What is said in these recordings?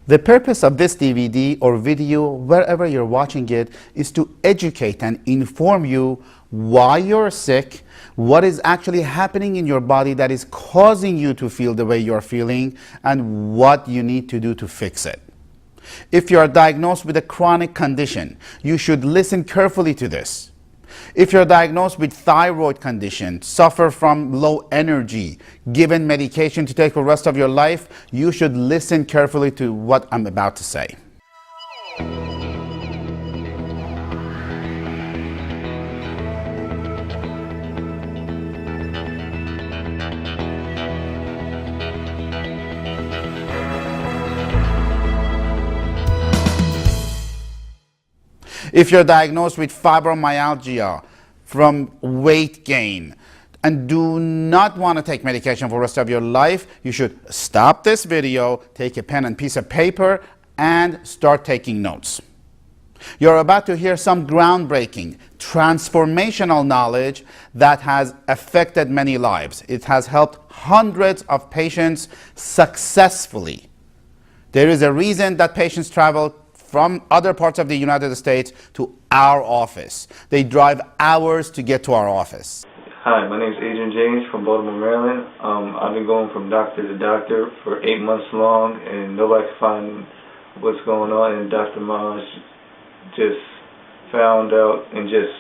The purpose of this DVD or video, wherever you're watching it, is to educate and inform you why you're sick, what is actually happening in your body that is causing you to feel the way you're feeling, and what you need to do to fix it. If you are diagnosed with a chronic condition, you should listen carefully to this. If you're diagnosed with thyroid condition, suffer from low energy, given medication to take for the rest of your life, you should listen carefully to what I'm about to say. If you're diagnosed with fibromyalgia from weight gain and do not want to take medication for the rest of your life, you should stop this video, take a pen and piece of paper, and start taking notes. You're about to hear some groundbreaking, transformational knowledge that has affected many lives. It has helped hundreds of patients successfully. There is a reason that patients travel from other parts of the United States to our office. They drive hours to get to our office. Hi, my name is Adrian James from Baltimore, Maryland. I've been going from doctor to doctor for 8 months long, and nobody can find what's going on. And Dr. Maj just found out in just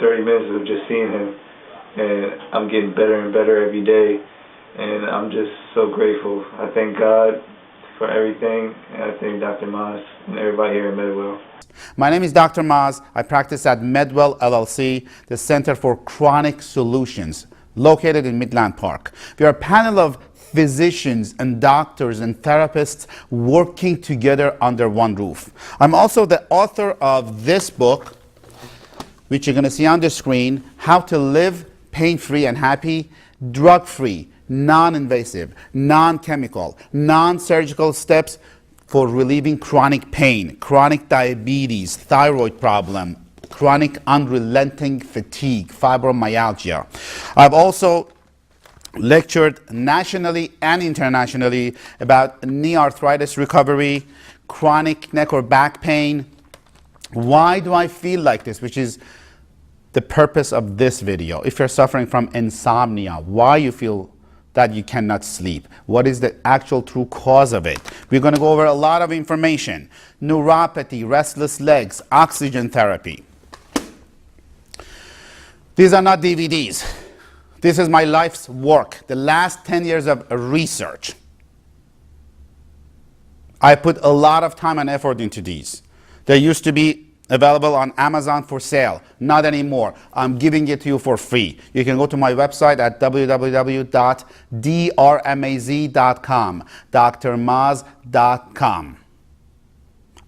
30 minutes of just seeing him, and I'm getting better and better every day, and I'm just so grateful. I thank God for everything, and I thank Dr. Maz and everybody here at Medwell. My name is Dr. Maz. I practice at Medwell LLC, the Center for Chronic Solutions, located in Midland Park. We are a panel of physicians and doctors and therapists working together under one roof. I'm also the author of this book, which you're going to see on the screen, How to Live Pain-Free and Happy, Drug-Free, non-invasive, non-chemical, non-surgical steps for relieving chronic pain, chronic diabetes, thyroid problem, chronic unrelenting fatigue, fibromyalgia. I've also lectured nationally and internationally about knee arthritis recovery, chronic neck or back pain. Why do I feel like this? Which is the purpose of this video. If you're suffering from insomnia, why you feel that you cannot sleep, what is the actual true cause of it. We're going to go over a lot of information. Neuropathy, restless legs, oxygen therapy. These are not DVDs. This is my life's work, the last 10 years of research. I put a lot of time and effort into these. They used to be available on Amazon for sale. Not anymore. I'm giving it to you for free. You can go to my website at www.drmaz.com, drmaz.com.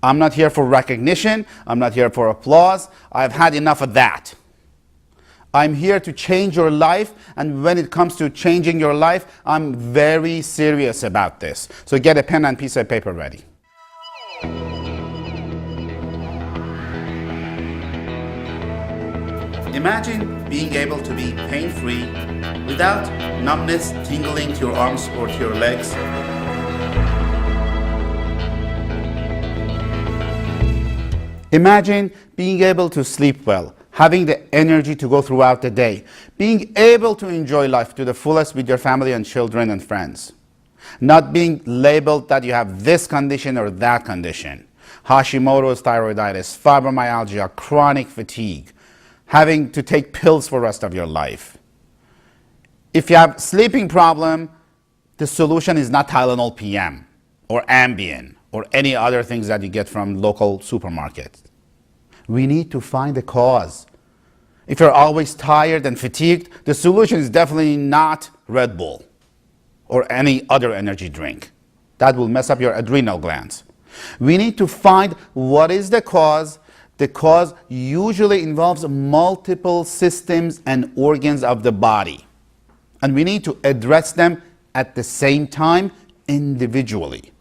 I'm not here for recognition. I'm not here for applause. I've had enough of that. I'm here to change your life, and when it comes to changing your life, I'm very serious about this. So get a pen and piece of paper ready. Imagine being able to be pain-free without numbness tingling to your arms or to your legs. Imagine being able to sleep well, having the energy to go throughout the day, being able to enjoy life to the fullest with your family and children and friends. Not being labeled that you have this condition or that condition. Hashimoto's thyroiditis, fibromyalgia, chronic fatigue. Having to take pills for the rest of your life. If you have sleeping problem, the solution is not Tylenol PM or Ambien or any other things that you get from local supermarkets. We need to find the cause. If you're always tired and fatigued, the solution is definitely not Red Bull or any other energy drink. That will mess up your adrenal glands. We need to find what is the cause. The cause usually involves multiple systems and organs of the body. And we need to address them at the same time individually.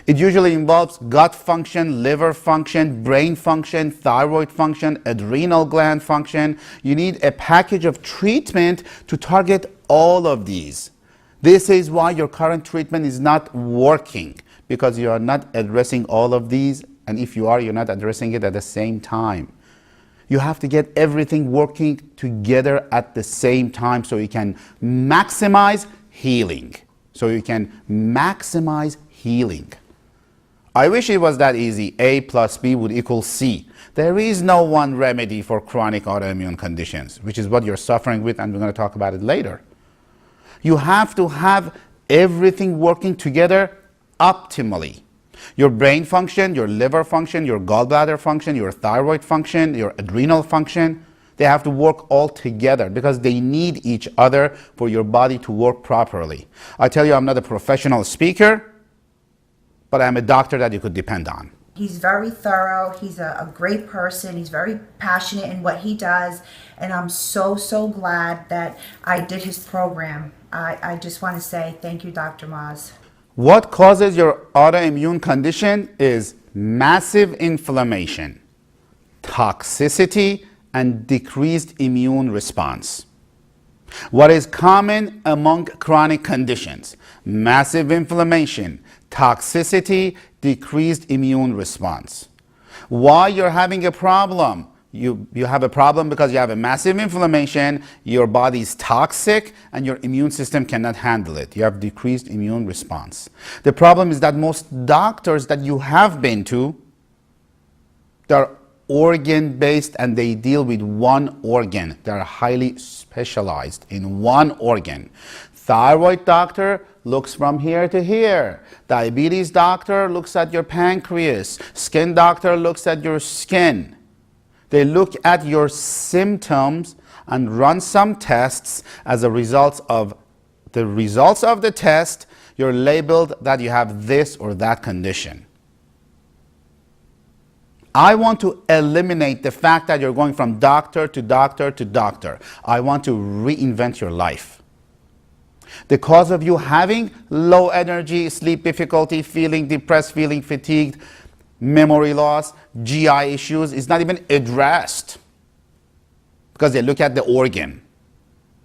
It usually involves gut function, liver function, brain function, thyroid function, adrenal gland function. You need a package of treatment to target all of these. This is why your current treatment is not working, because you are not addressing all of these, and if you are, you're not addressing it at the same time. You have to get everything working together at the same time so you can maximize healing. I wish it was that easy. A plus B would equal C. There is no one remedy for chronic autoimmune conditions, which is what you're suffering with, and we're going to talk about it later. You have to have everything working together optimally. Your brain function, your liver function, your gallbladder function, your thyroid function, your adrenal function, they have to work all together because they need each other for your body to work properly. I tell you, I'm not a professional speaker, but I'm a doctor that you could depend on. He's very thorough. He's a great person. He's very passionate in what he does. And I'm so, so glad that I did his program. I just want to say thank you, Dr. Maz. What causes your autoimmune condition is massive inflammation, toxicity, and decreased immune response. What is common among chronic conditions? Massive inflammation, toxicity, decreased immune response. Why you're having a problem? You have a problem because you have a massive inflammation, your body is toxic, and your immune system cannot handle it. You have decreased immune response. The problem is that most doctors that you have been to, they're organ-based and they deal with one organ. They're highly specialized in one organ. Thyroid doctor looks from here to here. Diabetes doctor looks at your pancreas. Skin doctor looks at your skin. They look at your symptoms and run some tests. As a result of the results of the test, you're labeled that you have this or that condition. I want to eliminate the fact that you're going from doctor to doctor to doctor. I want to reinvent your life. The cause of you having low energy, sleep difficulty, feeling depressed, feeling fatigued, memory loss, GI issues is not even addressed because they look at the organ.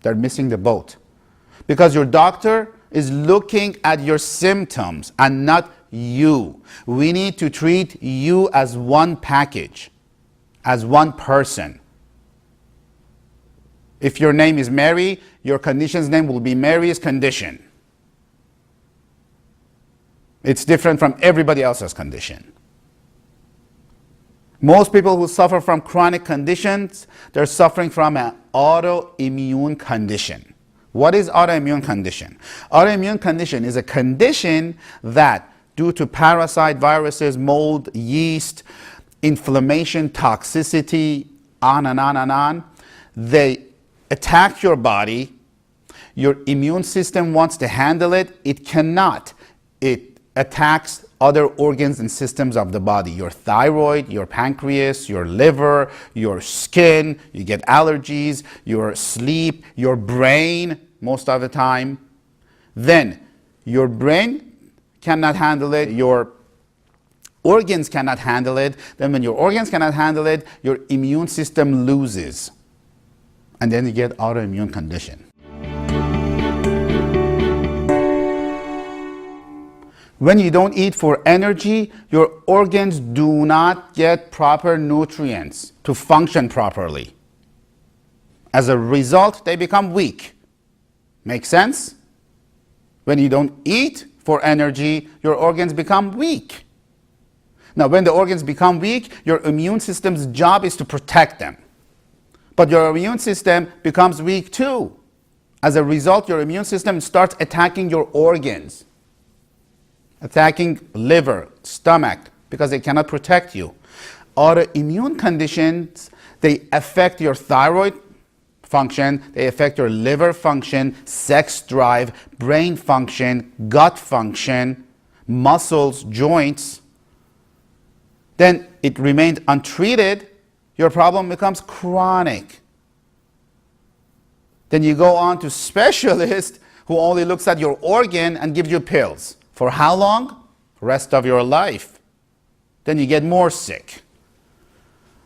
They're missing the boat. Because your doctor is looking at your symptoms and not you. We need to treat you as one package, as one person. If your name is Mary, your condition's name will be Mary's condition. It's different from everybody else's condition. Most people who suffer from chronic conditions, they're suffering from an autoimmune condition. What is autoimmune condition? Autoimmune condition is a condition that, due to parasite, viruses, mold, yeast, inflammation, toxicity, on and on and on, they attack your body. Your immune system wants to handle it. It cannot. It attacks other organs and systems of the body. Your thyroid, your pancreas, your liver, your skin, you get allergies, your sleep, your brain most of the time. Then your brain cannot handle it, your organs cannot handle it. Then when your organs cannot handle it, your immune system loses. And then you get autoimmune condition. When you don't eat for energy, your organs do not get proper nutrients to function properly. As a result, they become weak. Make sense? When you don't eat for energy, your organs become weak. Now, when the organs become weak, your immune system's job is to protect them. But your immune system becomes weak too. As a result, your immune system starts attacking your organs. Attacking liver, stomach, because they cannot protect you. Autoimmune conditions, they affect your thyroid function, they affect your liver function, sex drive, brain function, gut function, muscles, joints. Then it remained untreated, your problem becomes chronic. Then you go on to specialist who only looks at your organ and gives you pills. For how long? Rest of your life. Then you get more sick.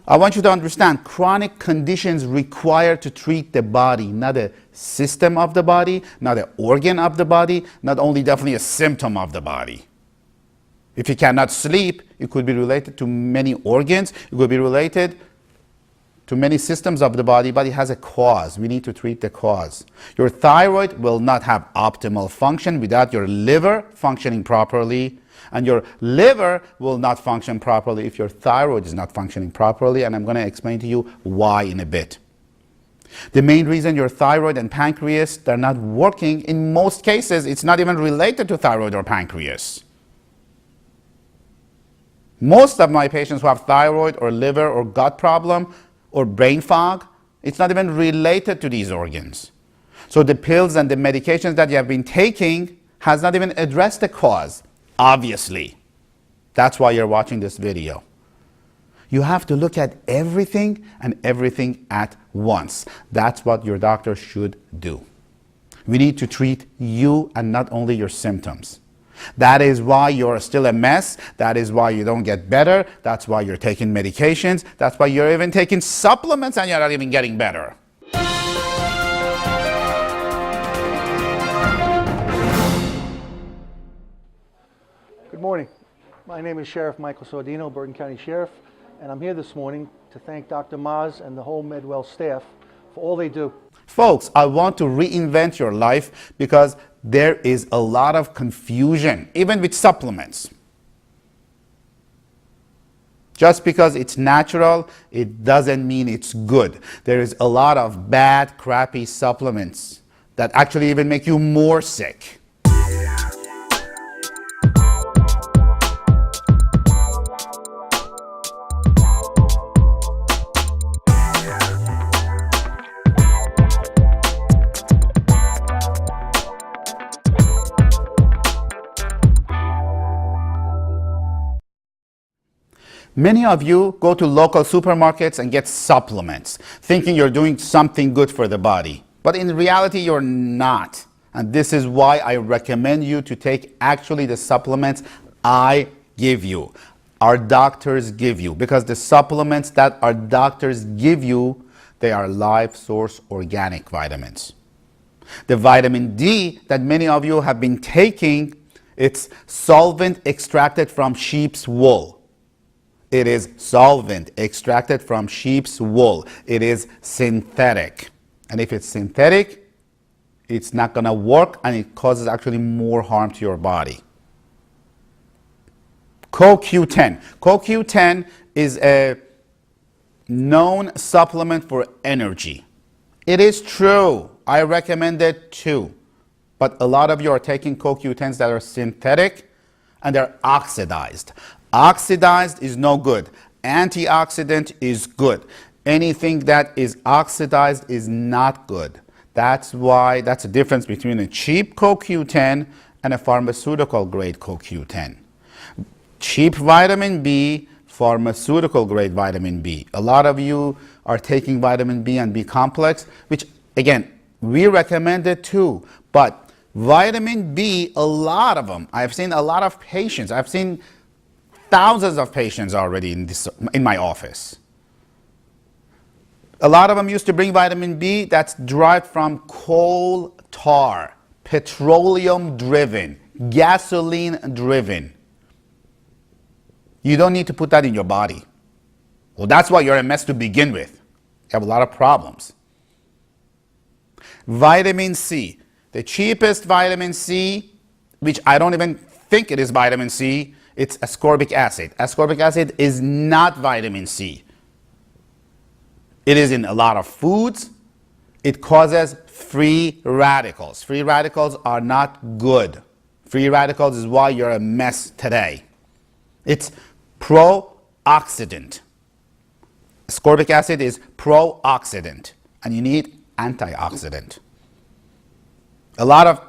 I want you to understand, chronic conditions require to treat the body, not a system of the body, not an organ of the body, not only definitely a symptom of the body. If you cannot sleep, it could be related to many organs. It could be related to many systems of the body, but it has a cause. We need to treat the cause. Your thyroid will not have optimal function without your liver functioning properly, and your liver will not function properly if your thyroid is not functioning properly, and I'm going to explain to you why in a bit. The main reason your thyroid and pancreas, they're not working, in most cases, it's not even related to thyroid or pancreas. Most of my patients who have thyroid or liver or gut problem or brain fog, it's not even related to these organs. So the pills and the medications that you have been taking has not even addressed the cause, obviously. That's why you're watching this video. You have to look at everything and everything at once. That's what your doctor should do. We need to treat you and not only your symptoms. That is why you're still a mess. That is why you don't get better. That's why you're taking medications. That's why you're even taking supplements and you're not even getting better. Good morning. My name is Sheriff Michael Sordino, Bergen County Sheriff, and I'm here this morning to thank Dr. Maz and the whole Medwell staff for all they do. Folks, I want to reinvent your life because there is a lot of confusion, even with supplements. Just because it's natural, it doesn't mean it's good. There is a lot of bad, crappy supplements that actually even make you more sick. Many of you go to local supermarkets and get supplements, thinking you're doing something good for the body. But in reality, you're not. And this is why I recommend you to take actually the supplements I give you, our doctors give you. Because the supplements that our doctors give you, they are live source organic vitamins. The vitamin D that many of you have been taking, it's solvent extracted from sheep's wool. It is solvent extracted from sheep's wool. It is synthetic. And if it's synthetic, it's not going to work and it causes actually more harm to your body. CoQ10. CoQ10 is a known supplement for energy. It is true. I recommend it too. But a lot of you are taking CoQ10s that are synthetic and they're oxidized. Oxidized is no good. Antioxidant is good. Anything that is oxidized is not good. That's why that's the difference between a cheap CoQ10 and a pharmaceutical grade CoQ10. Cheap vitamin B, pharmaceutical grade vitamin B. A lot of you are taking vitamin B and B complex, which again, we recommend it too. But vitamin B, a lot of them, I've seen a lot of patients, I've seen thousands of patients already in my office. A lot of them used to bring vitamin B that's derived from coal tar, petroleum driven, gasoline driven. You don't need to put that in your body. Well, that's why you're a mess to begin with. You have a lot of problems. Vitamin C, the cheapest vitamin C, which I don't even think it is vitamin C, it's ascorbic acid. Ascorbic acid is not vitamin C. It is in a lot of foods. It causes free radicals. Free radicals are not good. Free radicals is why you're a mess today. It's pro-oxidant. Ascorbic acid is pro-oxidant, and you need antioxidant. A lot of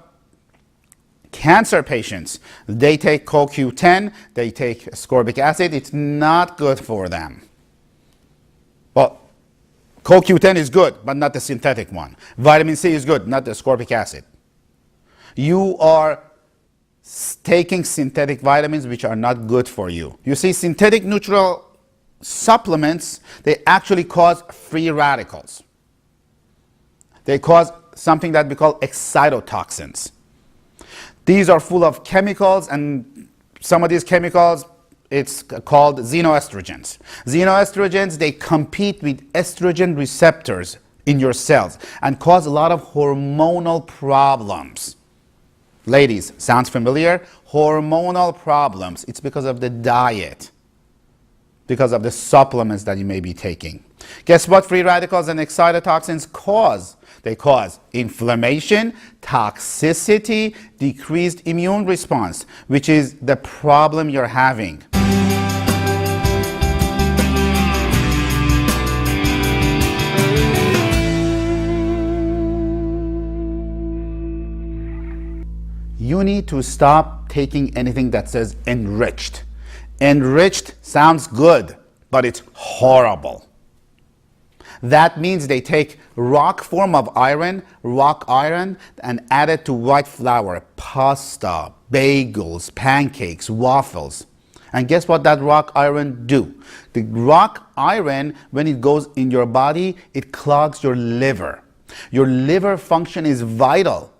cancer patients, they take CoQ10, they take ascorbic acid. It's not good for them. Well, CoQ10 is good, but not the synthetic one. Vitamin C is good, not the ascorbic acid. You are taking synthetic vitamins which are not good for you. You see, synthetic neutral supplements, they actually cause free radicals. They cause something that we call excitotoxins. These are full of chemicals and some of these chemicals, it's called xenoestrogens. Xenoestrogens, they compete with estrogen receptors in your cells and cause a lot of hormonal problems. Ladies, sounds familiar? Hormonal problems. It's because of the diet, because of the supplements that you may be taking. Guess what free radicals and excitotoxins cause? They cause inflammation, toxicity, decreased immune response, which is the problem you're having. You need to stop taking anything that says enriched. Enriched sounds good, but it's horrible. That means they take rock form of iron, rock iron, and add it to white flour, pasta, bagels, pancakes, waffles. And guess what that rock iron do? The rock iron, when it goes in your body, it clogs your liver. Your liver function is vital,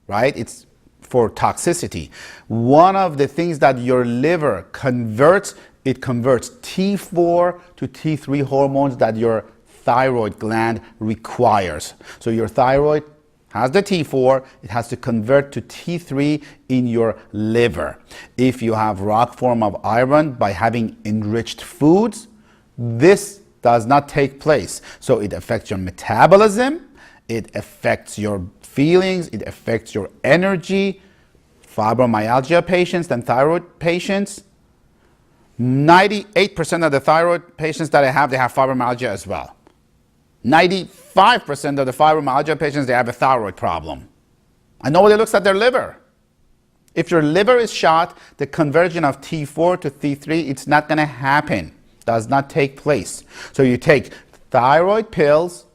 right? It's for toxicity. One of the things that your liver converts, it converts T4 to T3 hormones that your thyroid gland requires. So your thyroid has the T4, it has to convert to T3 in your liver. If you have rock form of iron by having enriched foods, this does not take place. So it affects your metabolism, it affects your feelings, it affects your energy. Fibromyalgia patients and thyroid patients, 98% of the thyroid patients that I have, they have fibromyalgia as well. 95% of the fibromyalgia patients, they have a thyroid problem. And nobody looks at their liver. If your liver is shot, the conversion of T4 to T3, it's not going to happen. Does not take place. So you take thyroid pills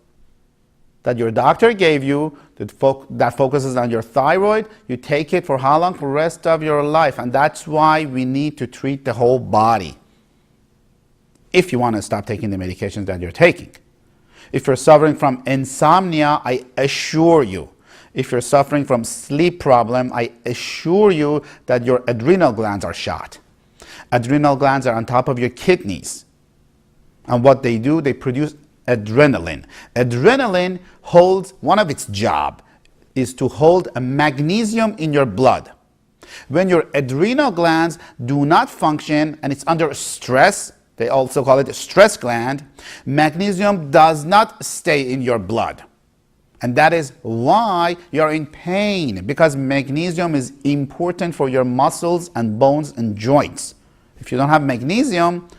that your doctor gave you that focuses on your thyroid. You take it for how long? For the rest of your life. And that's why we need to treat the whole body if you want to stop taking the medications that you're taking. If you're suffering from insomnia, I assure you, if you're suffering from sleep problem, I assure you that your adrenal glands are shot. Adrenal glands are on top of your kidneys. And what they do, they produce adrenaline. Adrenaline holds, one of its job is to hold a magnesium in your blood. When your adrenal glands do not function and it's under stress, they also call it a stress gland, magnesium does not stay in your blood. And that is why you're in pain, because magnesium is important for your muscles and bones and joints. If you don't have magnesium,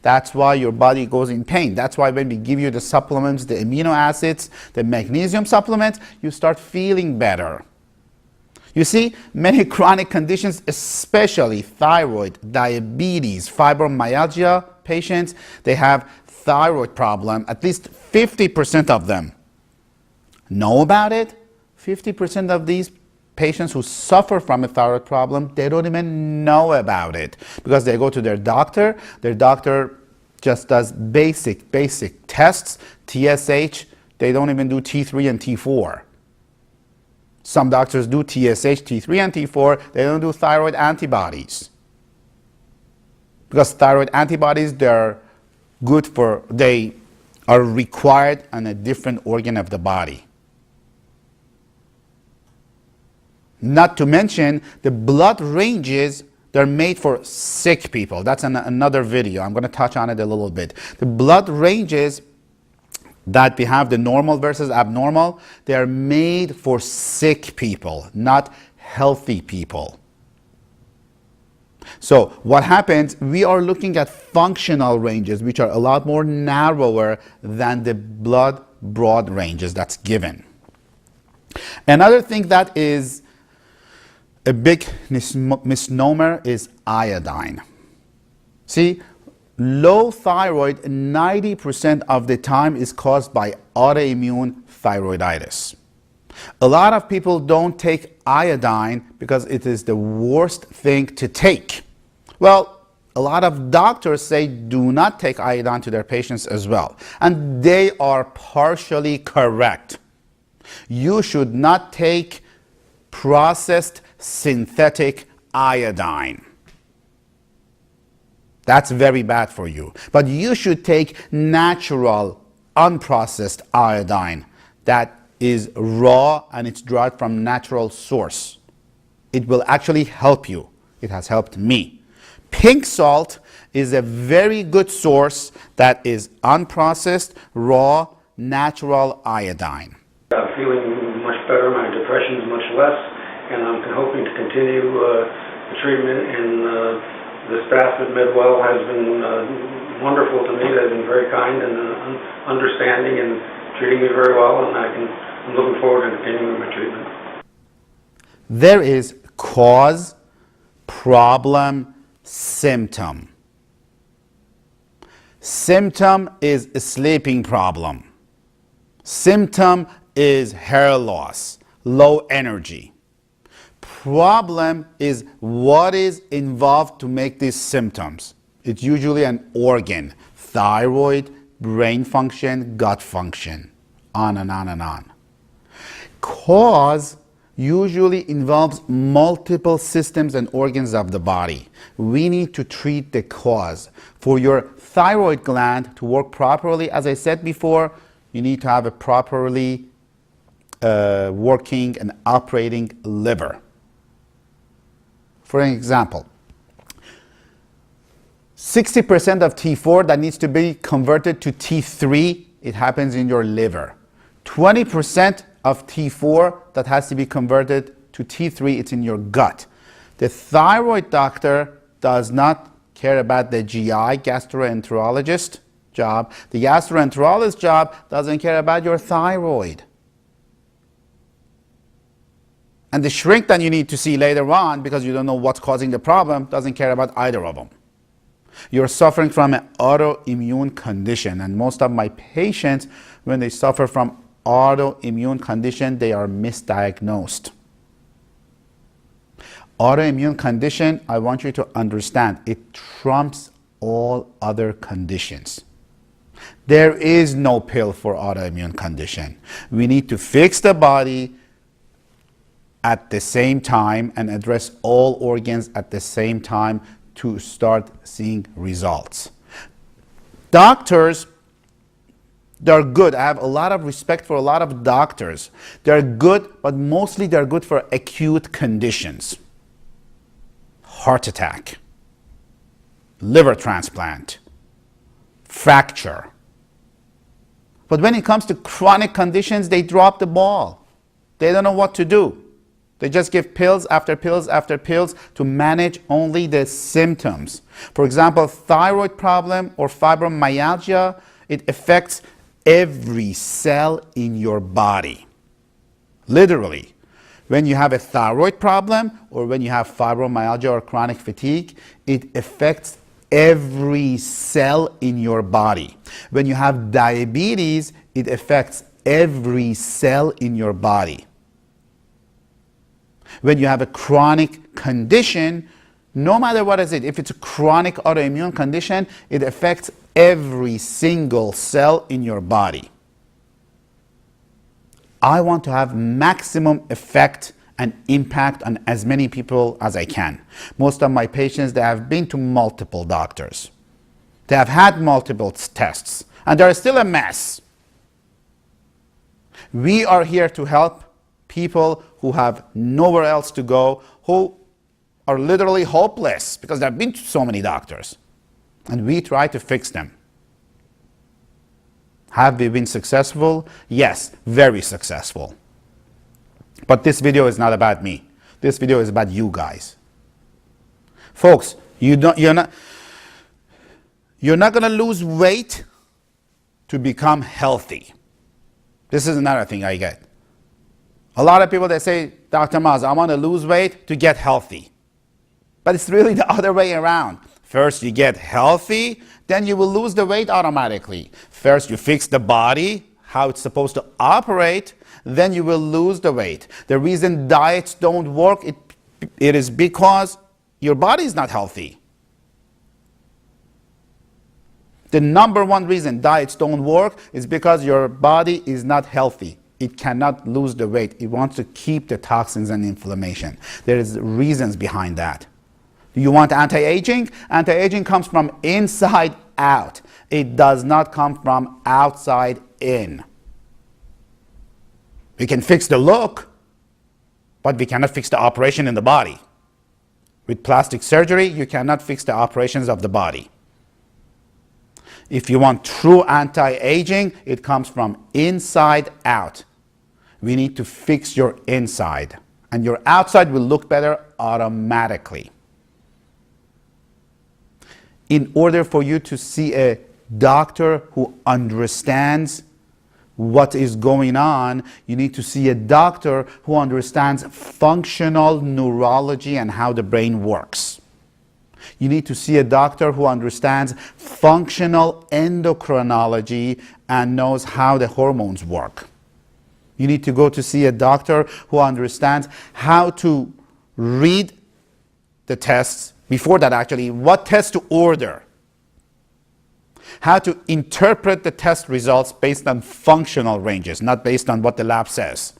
that's why your body goes in pain. That's why when we give you the supplements, the amino acids, the magnesium supplements, you start feeling better. You see, many chronic conditions, especially thyroid, diabetes, fibromyalgia patients, they have thyroid problem. At least 50% of them know about it. 50% of these patients who suffer from a thyroid problem, they don't even know about it because they go to their doctor. Their doctor just does basic tests, TSH. They don't even do T3 and T4. Some doctors do TSH, T3 and T4. They don't do thyroid antibodies. Because thyroid antibodies, they're good for, they are required on a different organ of the body. Not to mention the blood ranges, they're made for sick people. That's another video. I'm going to touch on it a little bit. The blood ranges that we have, the normal versus abnormal, they are made for sick people, not healthy people. So what happens, we are looking at functional ranges, which are a lot more narrower than the blood broad ranges that's given. Another thing that is a big misnomer is iodine. See, low thyroid 90% of the time is caused by autoimmune thyroiditis. A lot of people don't take iodine because it is the worst thing to take. Well, a lot of doctors say do not take iodine to their patients as well. And they are partially correct. You should not take processed synthetic iodine. That's very bad for you. But you should take natural, unprocessed iodine that is raw and it's derived from natural source. It will actually help you. It has helped me. Pink salt is a very good source that is unprocessed, raw, natural iodine. I'm feeling much better. My depression is much less, and I'm hoping to continue the treatment. And the staff at Midwell has been wonderful to me. They've been very kind and understanding and treating me very well, and I'm looking forward to continuing my treatment. There is cause, problem, symptom. Symptom is a sleeping problem. Symptom is hair loss, low energy. Problem is what is involved to make these symptoms. It's usually an organ, thyroid, brain function, gut function, on and on and on. Cause usually involves multiple systems and organs of the body. We need to treat the cause. For your thyroid gland to work properly, as I said before, you need to have a properly working and operating liver. For an example, 60% of T4 that needs to be converted to T3, it happens in your liver. 20% of T4 that has to be converted to T3, it's in your gut. The thyroid doctor does not care about the GI, gastroenterologist job. The gastroenterologist job doesn't care about your thyroid. And the shrink that you need to see later on, because you don't know what's causing the problem, doesn't care about either of them. You're suffering from an autoimmune condition, and most of my patients, when they suffer from autoimmune condition, they are misdiagnosed. Autoimmune condition, I want you to understand, it trumps all other conditions. There is no pill for autoimmune condition. We need to fix the body at the same time and address all organs at the same time to start seeing results. Doctors, they're good. I have a lot of respect for a lot of doctors. They're good, but mostly they're good for acute conditions. Heart attack, liver transplant, fracture. But when it comes to chronic conditions, they drop the ball. They don't know what to do. They just give pills after pills after pills to manage only the symptoms. For example, thyroid problem or fibromyalgia, it affects every cell in your body. Literally. When you have a thyroid problem or when you have fibromyalgia or chronic fatigue, it affects every cell in your body. When you have diabetes, it affects every cell in your body. When you have a chronic condition, no matter what is it, if it's a chronic autoimmune condition, it affects every single cell in your body. I want to have maximum effect and impact on as many people as I can. Most of my patients, they have been to multiple doctors. They have had multiple tests, and they're still a mess. We are here to help people who have nowhere else to go, who are literally hopeless because they've been to so many doctors. And we try to fix them. Have we been successful? Yes, very successful. But this video is not about me. This video is about you guys. Folks, you're not going to lose weight to become healthy. This is another thing I get. A lot of people, they say, Dr. Maz, I want to lose weight to get healthy. But it's really the other way around. First you get healthy, then you will lose the weight automatically. First you fix the body, how it's supposed to operate, then you will lose the weight. The reason diets don't work, it is because your body is not healthy. The number one reason diets don't work is because your body is not healthy. It cannot lose the weight. It wants to keep the toxins and inflammation. There is reasons behind that. Do you want anti-aging? Anti-aging comes from inside out. It does not come from outside in. We can fix the look, but we cannot fix the operation in the body. With plastic surgery, you cannot fix the operations of the body. If you want true anti-aging, it comes from inside out. We need to fix your inside, and your outside will look better automatically. In order for you to see a doctor who understands what is going on, you need to see a doctor who understands functional neurology and how the brain works. You need to see a doctor who understands functional endocrinology and knows how the hormones work. You need to go to see a doctor who understands how to read the tests, before that actually, what tests to order, how to interpret the test results based on functional ranges, not based on what the lab says.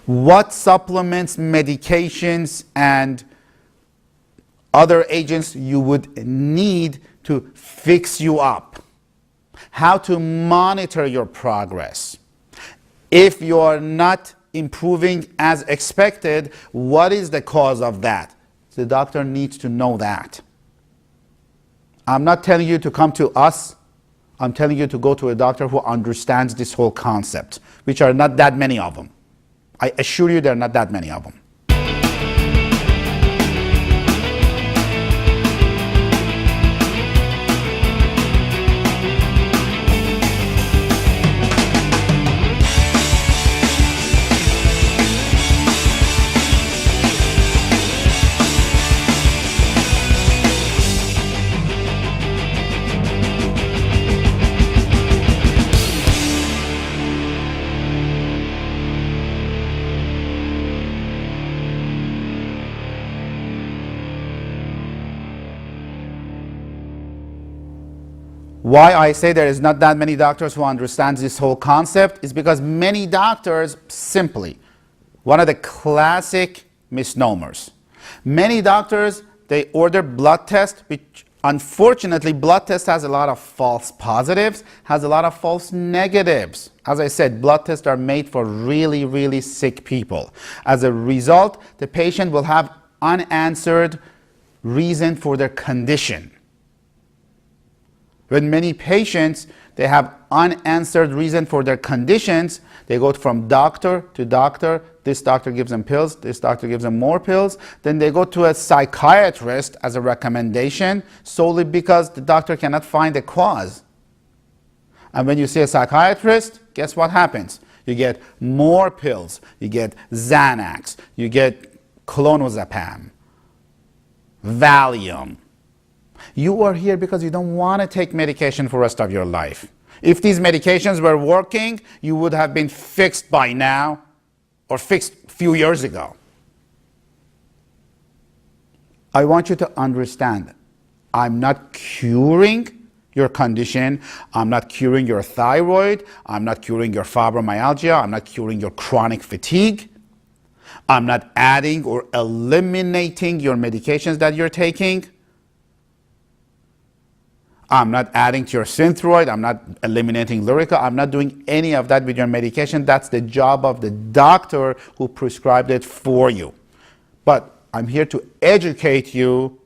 What supplements, medications, and other agents you would need to fix you up. How to monitor your progress. If you are not improving as expected, what is the cause of that? The doctor needs to know that. I'm not telling you to come to us. I'm telling you to go to a doctor who understands this whole concept, which are not that many of them. I assure you there are not that many of them. Why I say there is not that many doctors who understand this whole concept is because many doctors simply, one of the classic misnomers, many doctors, they order blood tests, which unfortunately blood test has a lot of false positives, has a lot of false negatives. As I said, blood tests are made for really, really sick people. As a result, the patient will have unanswered reason for their condition. When many patients, they have unanswered reason for their conditions, they go from doctor to doctor. This doctor gives them pills, this doctor gives them more pills. Then they go to a psychiatrist as a recommendation solely because the doctor cannot find a cause. And when you see a psychiatrist, guess what happens? You get more pills, you get Xanax, you get clonazepam, Valium. You are here because you don't want to take medication for the rest of your life. If these medications were working, you would have been fixed by now or fixed a few years ago. I want you to understand, I'm not curing your condition. I'm not curing your thyroid. I'm not curing your fibromyalgia. I'm not curing your chronic fatigue. I'm not adding or eliminating your medications that you're taking. I'm not adding to your Synthroid. I'm not eliminating Lyrica. I'm not doing any of that with your medication. That's the job of the doctor who prescribed it for you. But I'm here to educate you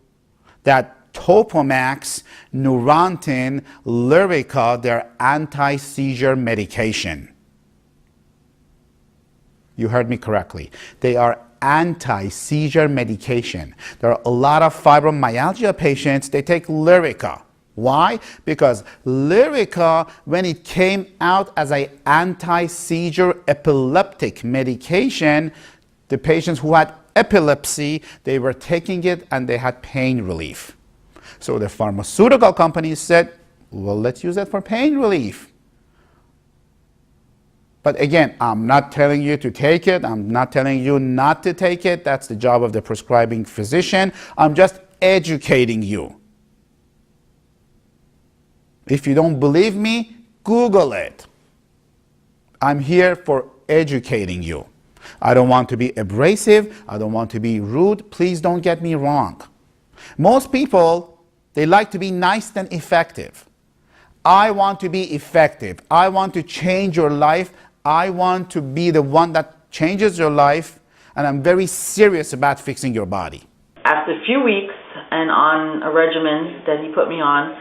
that Topamax, Neurontin, Lyrica, they're anti-seizure medication. You heard me correctly. They are anti-seizure medication. There are a lot of fibromyalgia patients, they take Lyrica. Why? Because Lyrica, when it came out as an anti-seizure epileptic medication, the patients who had epilepsy, they were taking it and they had pain relief. So the pharmaceutical companies said, well, let's use it for pain relief. But again, I'm not telling you to take it. I'm not telling you not to take it. That's the job of the prescribing physician. I'm just educating you. If you don't believe me, Google it. I'm here for educating you. I don't want to be abrasive. I don't want to be rude. Please don't get me wrong. Most people, they like to be nice than effective. I want to be effective. I want to change your life. I want to be the one that changes your life, and I'm very serious about fixing your body. After a few weeks and on a regimen that he put me on,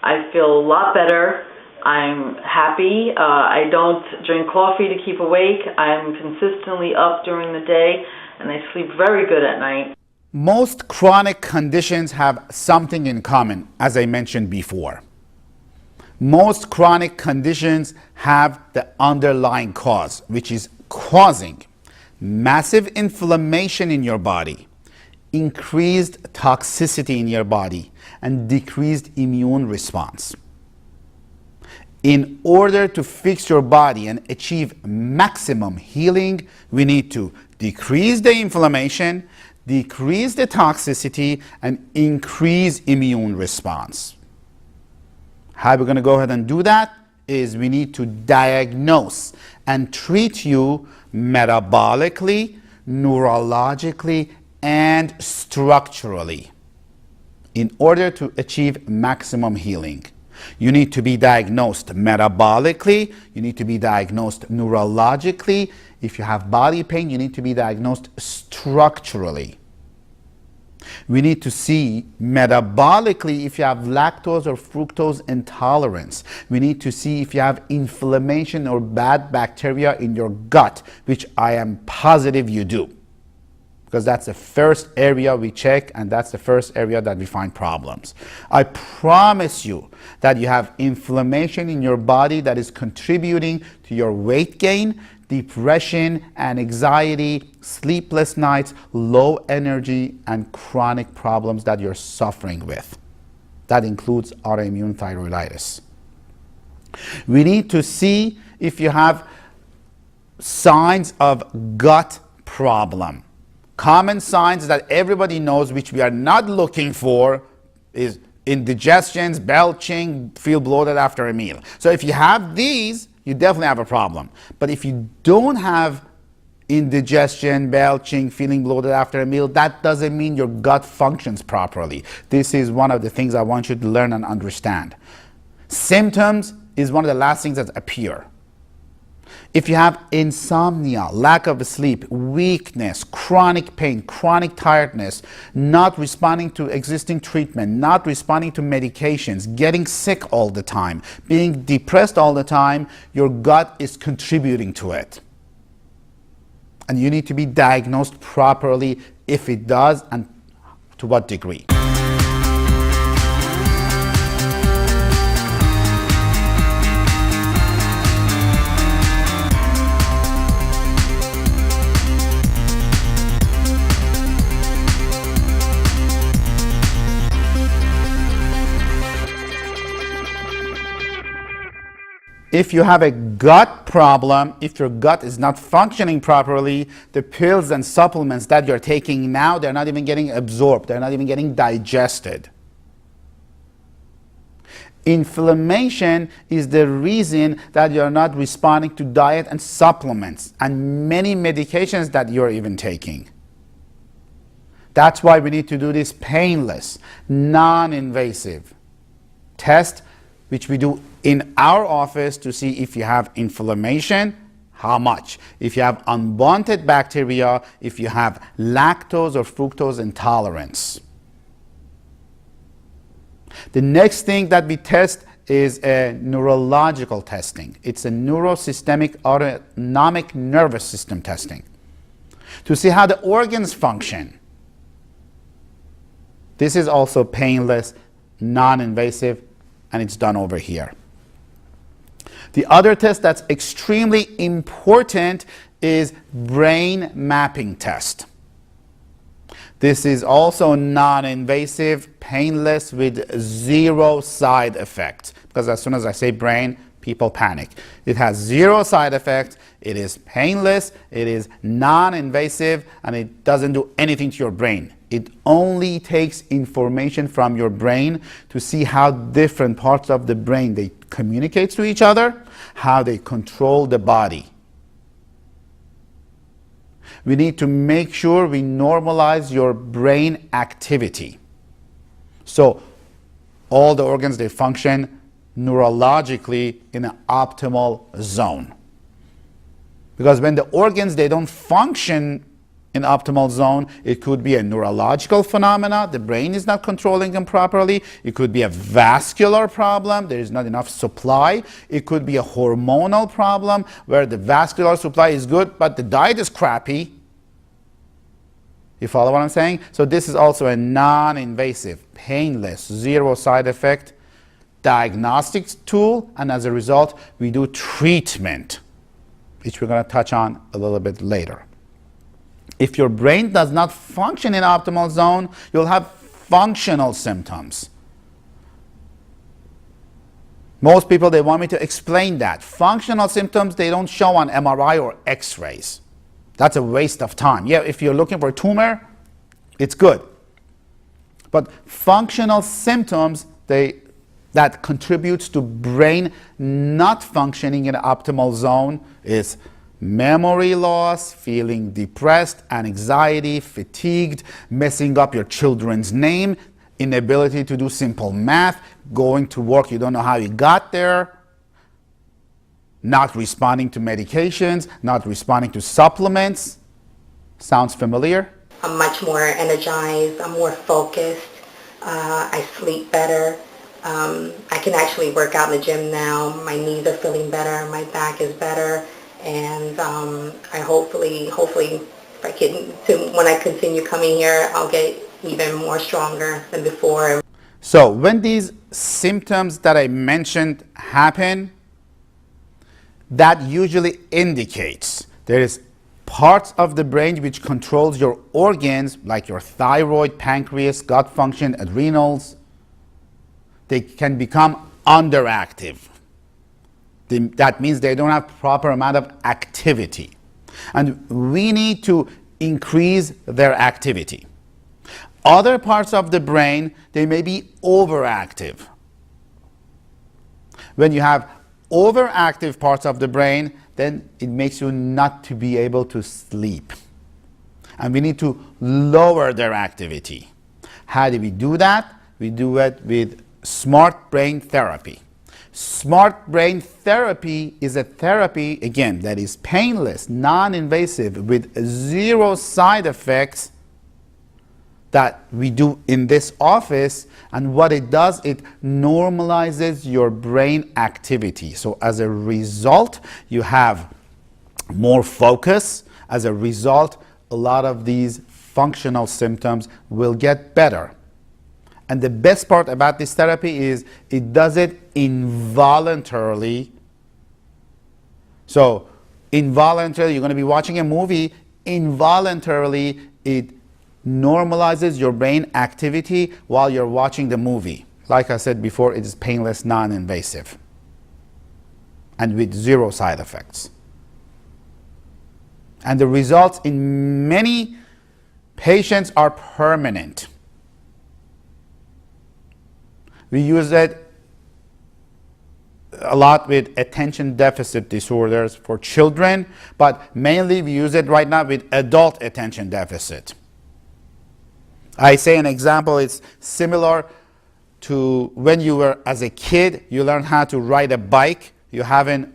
I feel a lot better. I'm happy. I don't drink coffee to keep awake. I'm consistently up during the day, and I sleep very good at night. Most chronic conditions have something in common, as I mentioned before. Most chronic conditions have the underlying cause, which is causing massive inflammation in your body, increased toxicity in your body, and decreased immune response. In order to fix your body and achieve maximum healing, we need to decrease the inflammation, decrease the toxicity, and increase immune response. How we're going to go ahead and do that is we need to diagnose and treat you metabolically, neurologically, and structurally in order to achieve maximum healing. You need to be diagnosed metabolically, you need to be diagnosed neurologically. If you have body pain, you need to be diagnosed structurally. We need to see metabolically if you have lactose or fructose intolerance. We need to see if you have inflammation or bad bacteria in your gut, which I am positive you do, because that's the first area we check, and that's the first area that we find problems. I promise you that you have inflammation in your body that is contributing to your weight gain, depression and anxiety, sleepless nights, low energy, and chronic problems that you're suffering with. That includes autoimmune thyroiditis. We need to see if you have signs of gut problem. Common signs that everybody knows, which we are not looking for, is indigestions, belching, feel bloated after a meal. So if you have these, you definitely have a problem. But if you don't have indigestion, belching, feeling bloated after a meal, that doesn't mean your gut functions properly. This is one of the things I want you to learn and understand. Symptoms is one of the last things that appear. If you have insomnia, lack of sleep, weakness, chronic pain, chronic tiredness, not responding to existing treatment, not responding to medications, getting sick all the time, being depressed all the time, your gut is contributing to it. And you need to be diagnosed properly if it does, and to what degree. If you have a gut problem, if your gut is not functioning properly, the pills and supplements that you're taking now, they're not even getting absorbed. They're not even getting digested. Inflammation is the reason that you're not responding to diet and supplements and many medications that you're even taking. That's why we need to do this painless, non-invasive test, which we do in our office to see if you have inflammation, how much, if you have unwanted bacteria, if you have lactose or fructose intolerance. The next thing that we test is a neurological testing. It's a neurosystemic autonomic nervous system testing to see how the organs function. This is also painless, non-invasive, and it's done over here. The other test that's extremely important is brain mapping test. This is also non-invasive, painless, with zero side effects. Because as soon as I say brain, people panic. It has zero side effects, it is painless, it is non-invasive, and it doesn't do anything to your brain. It only takes information from your brain to see how different parts of the brain they communicate to each other, how they control the body. We need to make sure we normalize your brain activity. So all the organs, they function neurologically in an optimal zone. Because when the organs, they don't function in optimal zone, it could be a neurological phenomena, the brain is not controlling them properly. It could be a vascular problem, there is not enough supply. It could be a hormonal problem where the vascular supply is good, but the diet is crappy. You follow what I'm saying? So this is also a non-invasive, painless, zero side effect diagnostic tool, and as a result, we do treatment, which we're going to touch on a little bit later. If your brain does not function in optimal zone, you'll have functional symptoms. Most people, they want me to explain that. Functional symptoms, they don't show on MRI or X-rays. That's a waste of time. Yeah, if you're looking for a tumor, it's good. But functional symptoms, that contributes to brain not functioning in optimal zone is memory loss, feeling depressed, anxiety, fatigued, messing up your children's name, inability to do simple math, going to work, you don't know how you got there, not responding to medications, not responding to supplements. Sounds familiar? I'm much more energized, I'm more focused, I sleep better. I can actually work out in the gym now. My knees are feeling better, my back is better, and I hopefully if I can, when I continue coming here, I'll get even more stronger than before. So when these symptoms that I mentioned happen, that usually indicates there is parts of the brain which controls your organs, like your thyroid, pancreas, gut function, adrenals. They can become underactive. That means they don't have proper amount of activity. And we need to increase their activity. Other parts of the brain, they may be overactive. When you have overactive parts of the brain, then it makes you not to be able to sleep. And we need to lower their activity. How do we do that? We do it with smart brain therapy. Smart brain therapy is a therapy, again, that is painless, non-invasive, with zero side effects that we do in this office. And what it does, it normalizes your brain activity. So as a result, you have more focus. As a result, a lot of these functional symptoms will get better. And the best part about this therapy is it does it involuntarily. So involuntarily, you're going to be watching a movie, involuntarily it normalizes your brain activity while you're watching the movie. Like I said before, it is painless, non-invasive, and with zero side effects. And the results in many patients are permanent. We use it a lot with attention deficit disorders for children, but mainly we use it right now with adult attention deficit. I say an example, it's similar to when you were as a kid, you learned how to ride a bike. You haven't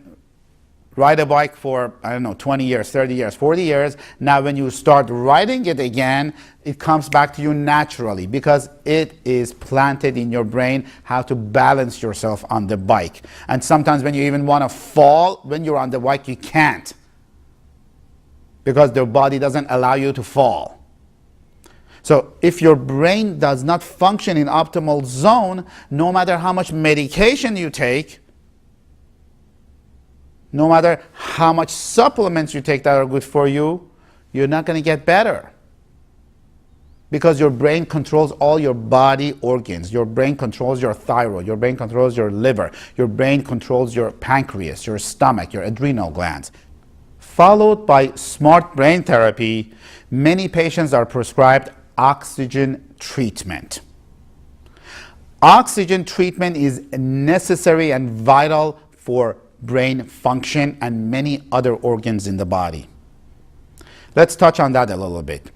ride a bike for, 20 years, 30 years, 40 years. Now when you start riding it again, it comes back to you naturally because it is planted in your brain how to balance yourself on the bike. And sometimes when you even want to fall, when you're on the bike, you can't because the body doesn't allow you to fall. So if your brain does not function in optimal zone, no matter how much medication you take, no matter how much supplements you take that are good for you, you're not going to get better. because your brain controls all your body organs. Your brain controls your thyroid, your brain controls your liver, your brain controls your pancreas, your stomach, your adrenal glands. Followed by smart brain therapy, many patients are prescribed oxygen treatment. Oxygen treatment is necessary and vital for brain function and many other organs in the body. Let's touch on that a little bit.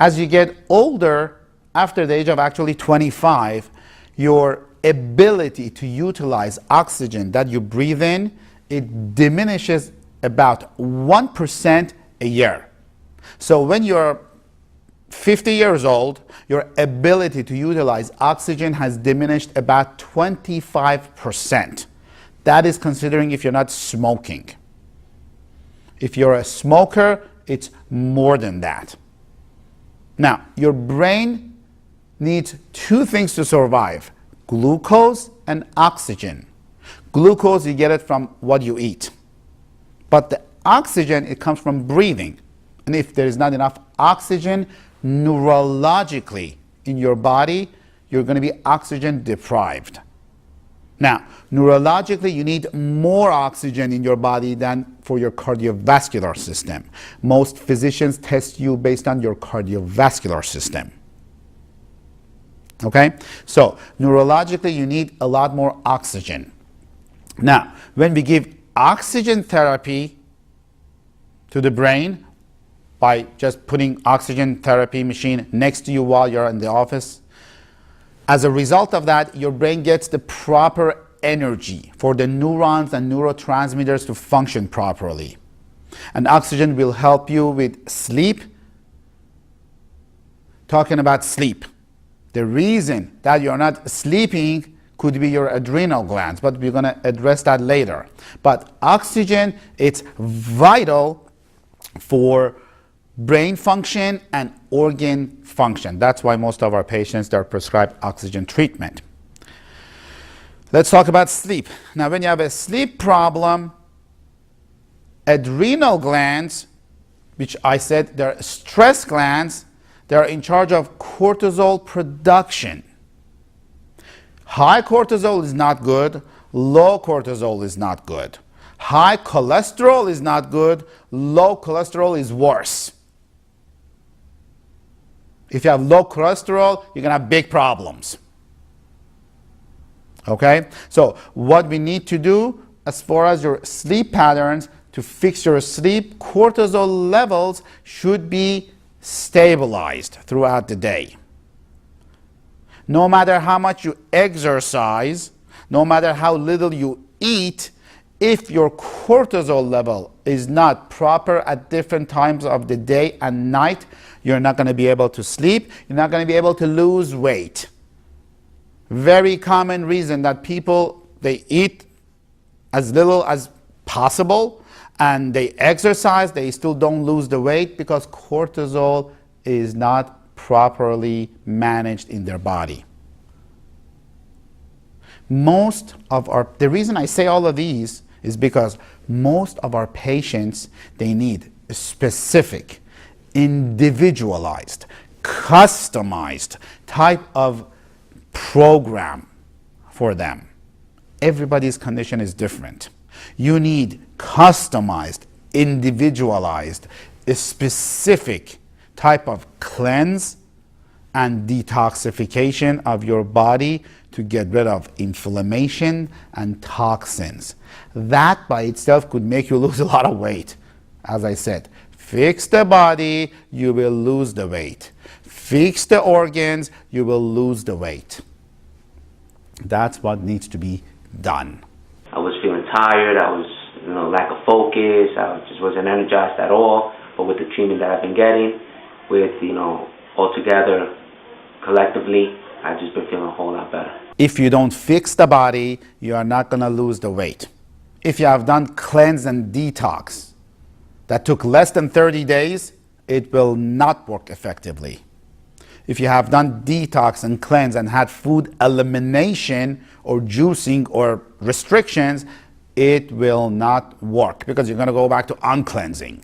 As you get older, after the age of actually 25, your ability to utilize oxygen that you breathe in, it diminishes about 1% a year. So when you're 50 years old, your ability to utilize oxygen has diminished about 25%. That is considering if you're not smoking. If you're a smoker, it's more than that. Now, your brain needs two things to survive: glucose and oxygen. Glucose, you get it from what you eat. But the oxygen, it comes from breathing. And if there is not enough oxygen, neurologically in your body, you're going to be oxygen deprived. Now, neurologically, you need more oxygen in your body than for your cardiovascular system. Most physicians test you based on your cardiovascular system. Okay? So, neurologically, you need a lot more oxygen. Now, when we give oxygen therapy to the brain by just putting oxygen therapy machine next to you while you're in the office, as a result of that, your brain gets the proper energy for the neurons and neurotransmitters to function properly. And oxygen will help you with sleep. Talking about sleep, the reason that you're not sleeping could be your adrenal glands, but we're going to address that later. But oxygen, it's vital for brain function and organ function. That's why most of our patients are prescribed oxygen treatment. Let's talk about sleep. Now, when you have a sleep problem, adrenal glands, which I said they're stress glands, they're in charge of cortisol production. High cortisol is not good. Low cortisol is not good. High cholesterol is not good. Low cholesterol is worse. If you have low cholesterol, you're going to have big problems. Okay? So what we need to do as far as your sleep patterns to fix your sleep, cortisol levels should be stabilized throughout the day. No matter how much you exercise, no matter how little you eat, if your cortisol level is not proper at different times of the day and night, you're not going to be able to sleep. You're not going to be able to lose weight. Very common reason that people, they eat as little as possible and they exercise, they still don't lose the weight because cortisol is not properly managed in their body. The reason I say all of these is because most of our patients, they need a specific, individualized, customized type of program for them. Everybody's condition is different. You need customized, individualized, a specific type of cleanse and detoxification of your body to get rid of inflammation and toxins. That by itself could make you lose a lot of weight. As I said, fix the body, you will lose the weight. Fix the organs, you will lose the weight. That's what needs to be done. I was feeling tired, I was, lack of focus, I just wasn't energized at all. But with the treatment that I've been getting, with, altogether, collectively, I've just been feeling a whole lot better. If you don't fix the body, you are not going to lose the weight. If you have done cleanse and detox that took less than 30 days, it will not work effectively. If you have done detox and cleanse and had food elimination or juicing or restrictions, it will not work because you're going to go back to uncleansing.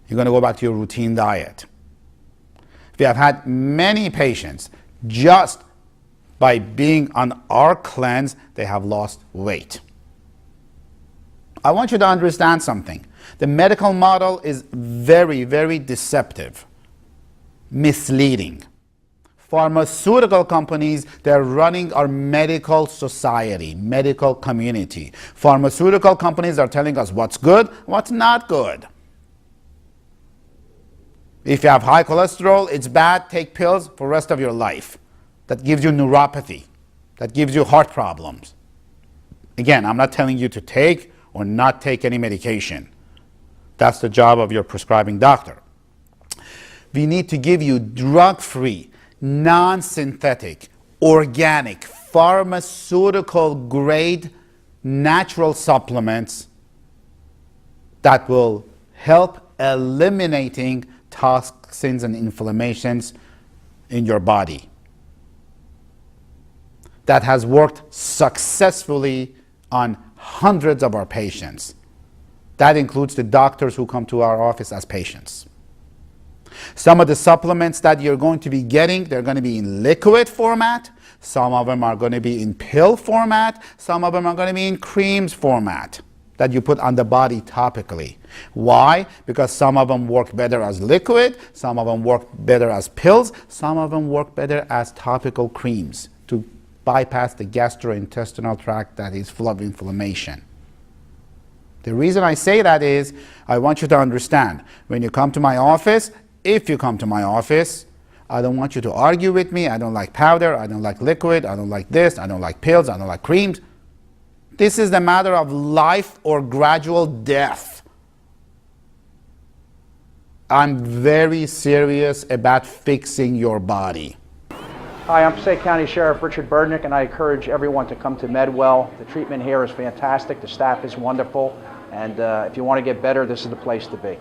You're going to go back to your routine diet. We have had many patients just by being on our cleanse, they have lost weight. I want you to understand something. The medical model is very, very deceptive, misleading. Pharmaceutical companies, they're running our medical society, medical community. Pharmaceutical companies are telling us what's good, what's not good. If you have high cholesterol, it's bad, take pills for the rest of your life. That gives you neuropathy. That gives you heart problems. Again, I'm not telling you to take or not take any medication. That's the job of your prescribing doctor. We need to give you drug-free, non-synthetic, organic, pharmaceutical grade natural supplements that will help eliminating toxins and inflammations in your body. That has worked successfully on hundreds of our patients. That includes the doctors who come to our office as patients. Some of the supplements that you're going to be getting, they're going to be in liquid format. Some of them are going to be in pill format. Some of them are going to be in creams format that you put on the body topically. Why? Because some of them work better as liquid, some of them work better as pills, some of them work better as topical creams to bypass the gastrointestinal tract that is full of inflammation. The reason I say that is I want you to understand when you come to my office, if you come to my office, I don't want you to argue with me. I don't like powder, I don't like liquid, I don't like this, I don't like pills, I don't like creams. This is the matter of life or gradual death. I'm very serious about fixing your body. Hi, I'm Passaic County Sheriff Richard Burdnick, and I encourage everyone to come to Medwell. The treatment here is fantastic, the staff is wonderful, and if you want to get better, this is the place to be.